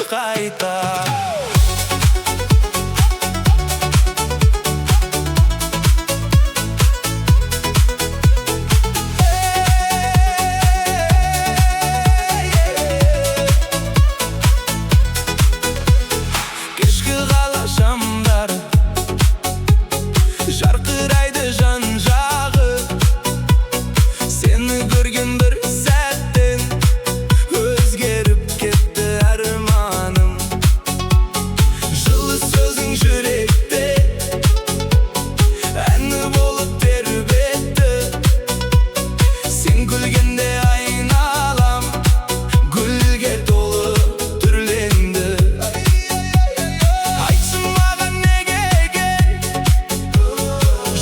қайта. Кешкі қала шамдары жарқырайды жан жағы. Сені көрген бір сәттен өзгеріп кетті арманым. Жылы сөзің жүректе әні болып тербетті. Сен күлгенде айналам гүлге толы түрленді. Айтшы маған неге екен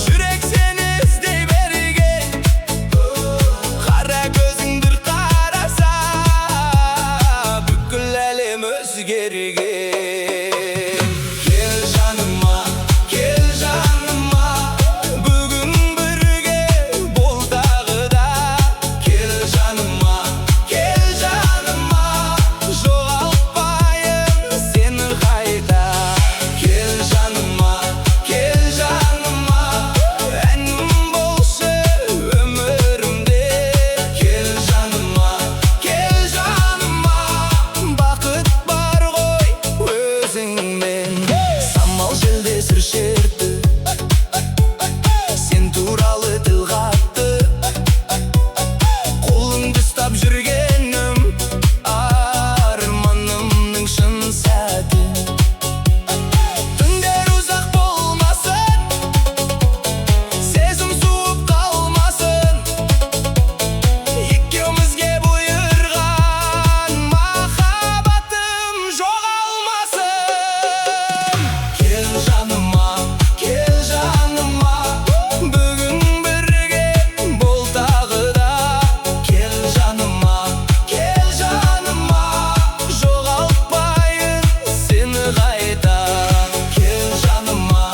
жүрек сені іздей берген. Қара көзің бір қараса бүкіл әлем өзгерген. Кел жаныма, бүгін бірге бол тағы да. Кел жаныма, жоғалтпайын сені қайта. Кел жаныма, әнім болшы өмірімде. Кел жаныма, бақыт бар ғой өзіңмен. Самал желде сыр шертті, сен туралы тіл қатты. Қолыңды ұстап жүргенім арманымның шын сәті. Түндер ұзақ болмасын, сезім суып қалмасын. Екеумізге бұйырған махаббатым жоғалмасын. Кел жаныма, бүгін бірге бол тағы да. Кел жаныма, жоғалтпайын сені қайта. Кел жаныма,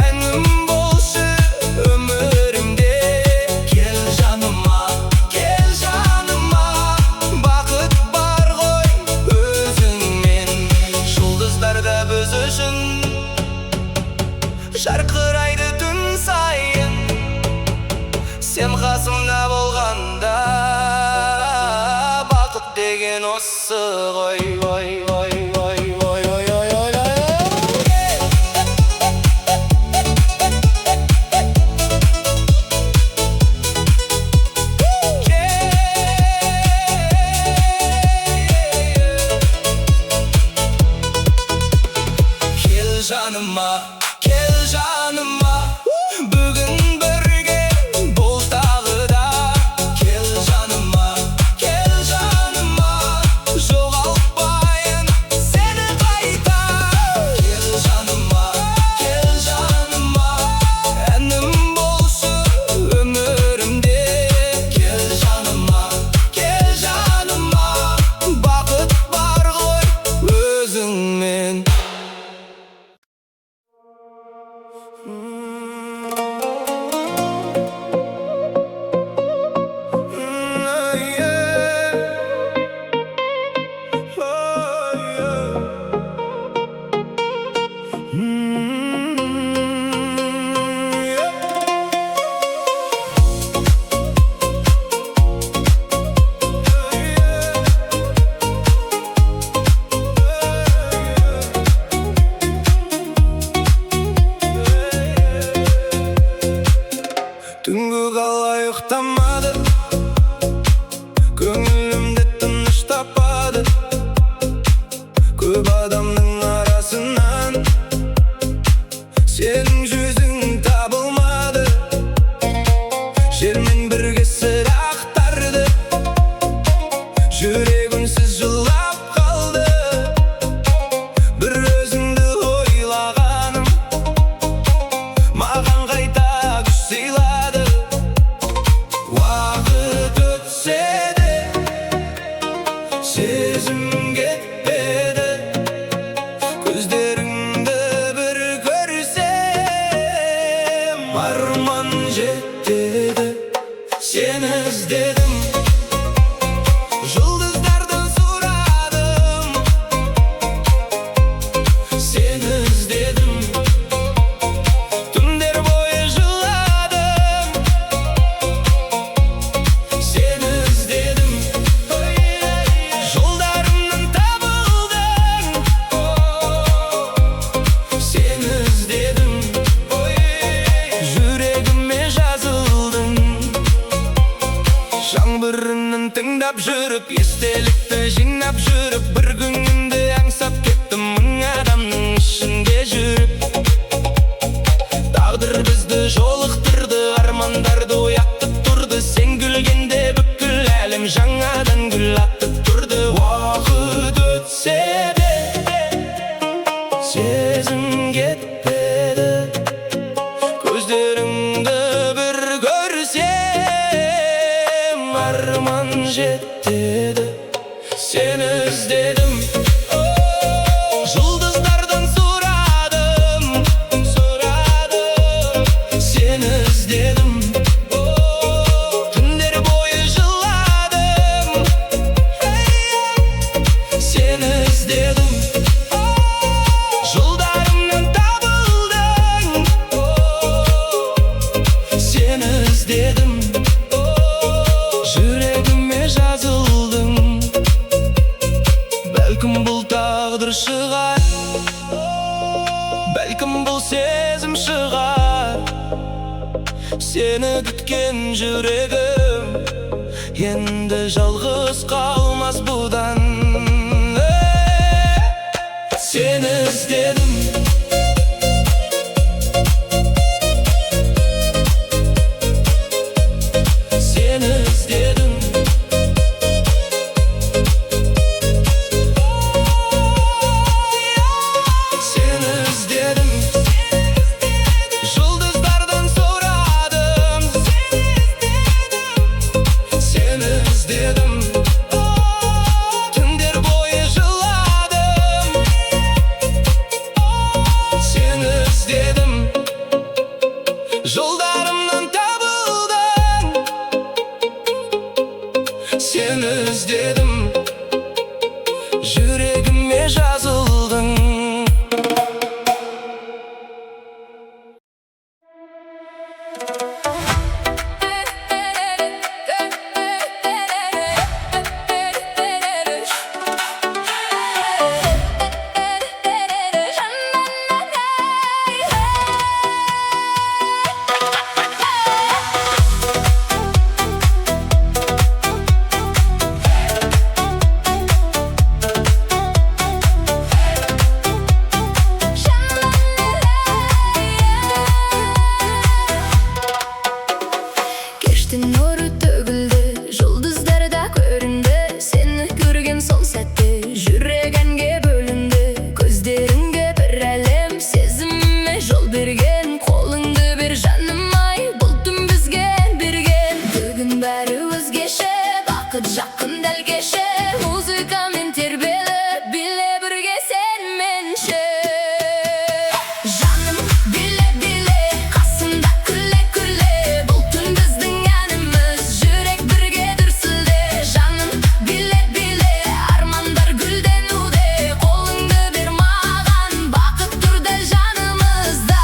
әнім болшы өмірімде. Кел жаныма, бақыт бар ғой өзіңмен. Жұлдыздарда біз үшін жарқырайды түн сайын. Сен қасымда болғанда бақыт деген осы ғой. Кел жаныма, бүгін бірге бол тағы да. Кел жаныма, жоғалтпайын сені қайта. Кел жаныма, әнім болшы өмірімде. Кел жаныма, бақыт бар ғой өзіңмен. Түнгі қалай ұйықтамады, көңілімде тыныш таппады. Көп адамның арасынан сенің жүзің табылмады. Жермен бірге сыр ақтарды, жүрегімсіз жылап қалды. Бір өзіңді ойлағаным маған қайта күш сыйлады. Уақыт өтсе де сезім кетпеді. Көздеріңді бір көрсем арман жетеді. Сені іздедім жұлдыздар көріп, естелікті жинап жүріп, бір күнімді аңсап кеттім, мың адамның ішінде жүріп. Тағдыр бізді жолықтырды, армандарды ояттып тұрды. Сен күлгенде бүкіл әлем жаңадан гүл аттып тұрды. Уақыт өтсе де сезім кетпеді, көздеріңді бір көрсем арман жетеді. Сені іздедім, жұлдыздардан сұрадым, сені іздедім, түндер бойы жыладым, сені іздедім, жолдарымнан табылдың, сені іздедім, жүрегіме жазылдың. Бәлкім бұл тағдыр шығар, бәлкім бұл сезім шығар. Сені күткен жүрегім енді жалғыз қалмас бұдан. Сені іздедім, сені іздедім, сені іздедім, жұлдыздардан сұрадым, сені іздедім, түндер бойы жыладым, сені іздедім, жолдарымнан табылдың, сені іздедім, жүрегіме жазылдың. Кештің нұры төгілді, жұлдыздар да көрінді. Сені көрген сол сәтте жүрегенге бөлінді. Көздеріңге бір әлем сезіміме жол берген. Қолыңды бер жаным ай, бұл түн бізге берген. Бүгін бәрі өзгеше, бақыт жақын дәл кеше. Музыкамен тербеліп, биле бірге сен менше. Жаным биле биле, қасымда күле күле. Бұл түн біздің әніміз, жүрек бірге дүрсілде. Жаным биле биле, армандар гүлденуде. Қолыңды бер маған, бақыт тұр дәл жанымызда.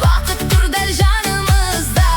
Бақыт тұр дәл жанымызда.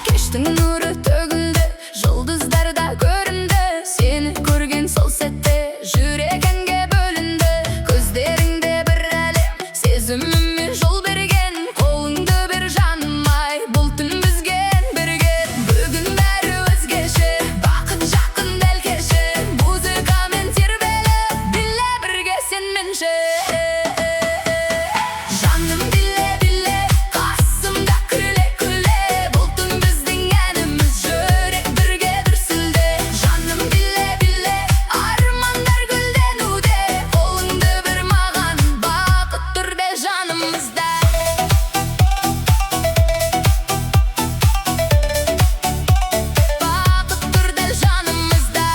Кештің нұры төгілді, жұлдыздар да көрінді. Сені көрген сол сәтте жүрегімге бөлінді. Көздеріңде бір әлем, сезіміме жол берген. Қолыңды бер жаным ай, бұл түн бізген бірге. Бүгін бәрі өзгеше, бақыт жақын дәл кеше. Музыкамен тербеліп, биле бірге сен менше. Жаным биле биле, қасымда күле күле. Бұл түн біздің әніміз, жүрек бірге дүрсілде. Жаным биле биле, армандар гүлденуде. Қолыңды бір маған, бақыт тұр дәл жанымызда. Бақыт тұр дәл жанымызда.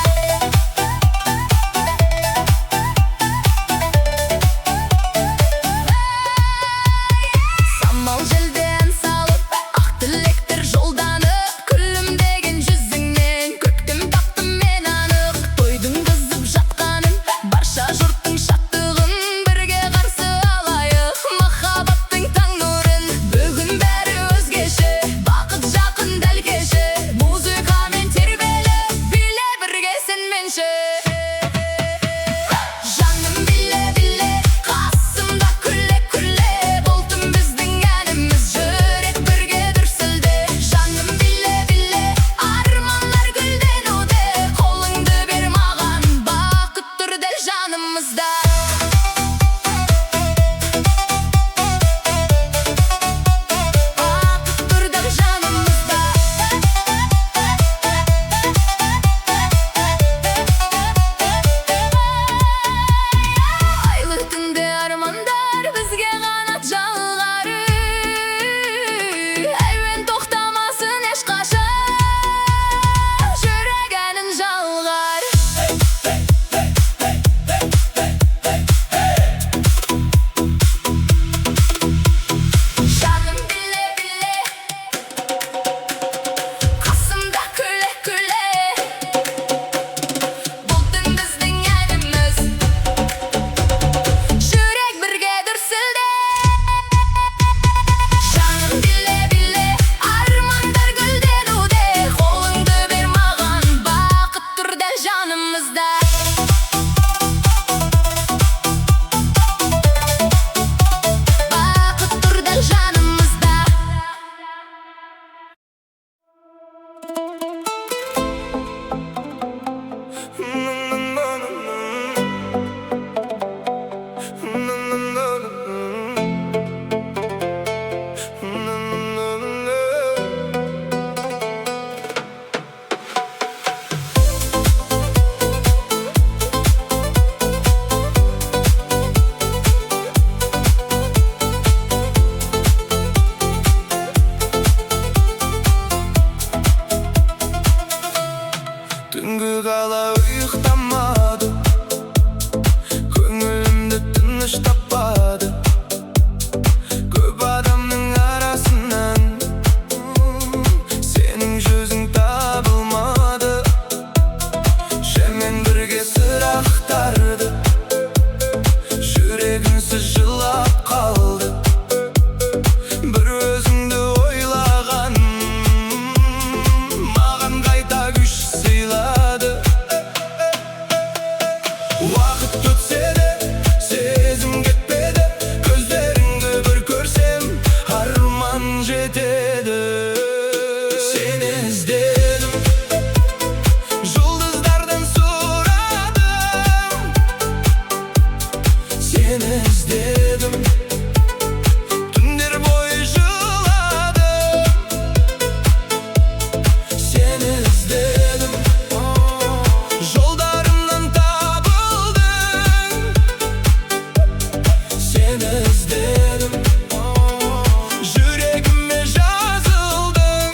Самал желден салып, ақ тілектер жолданып. Күлімдеген жүзіңнен көктем таптым мен анық. Тойдың қызып жатқанын, барша жұрттың шаттығын бірге қарсы алайық. Махаббаттың таң нұрын, бүгін бәрі өзгеше. Бақыт жақын дәл кеше, музыкамен тербеліп, биле бірге сен менше. Жаным биле биле, қасымда күле күле. Бұл түн біздің әніміз, жүрек бірге дүрсілде. Жаным биле биле, армандар гүлденуде. Қолыңды бер маған, бақыт тұр дәл жанымызда. Бақыт тұр дәл жанымызда. Айлы түнде армандар бізге қанат жалғары. Әуен тоқтамасын ешқашан, жүрек әнін жалғар. Жаным биле биле, қасымда күле күле. Бұл түн біздің әніміз, жүрек бірге дүрсілде. Жаным биле биле, армандар гүлденуде. Қолыңды бер маған, бақыт тұр дәл жанымызда. Бақыт тұр дәл жанымызда. Түнгі қала ұйықтамады, көңілімді тыныш таппады. Көп адамның арасынан сенің жүзің табылмады. Шермен бірге сыр ақтарды, жүрегімсіз жылап қалды. Бір өзіңді ойлаған, маған қайта күш сыйлады. Уақыт өтсе де сезім кетпеді, көздеріңді бір көрсем арман жетеді. Сені іздедім, жұлдыздардан сұрадым. Сені іздедім, түндер бойы жыладым. Сені іздедім, жолдарымнан табылдың. Сені іздедім, жүрегіме жазылдың.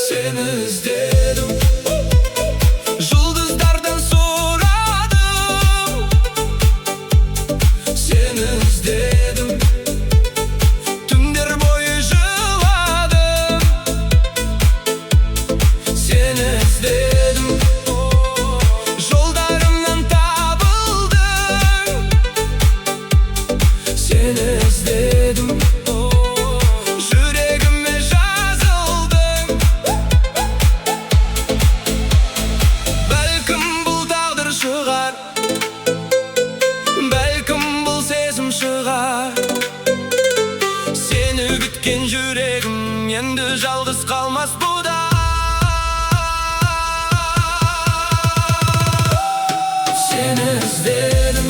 Seni izledim, жұлдыздардан сұрадым. Seni izledim, түндер бойы жыладым. Seni izledim, жолдарымнан табылдың. Seni izledim, жүрегіме жазылдың. Бәлкім бұл тағдыр шығар, бәлкім бұл сезім шығар. Сені күткен жүрегім енді жалғыз қалмас бұда. Seni izledim,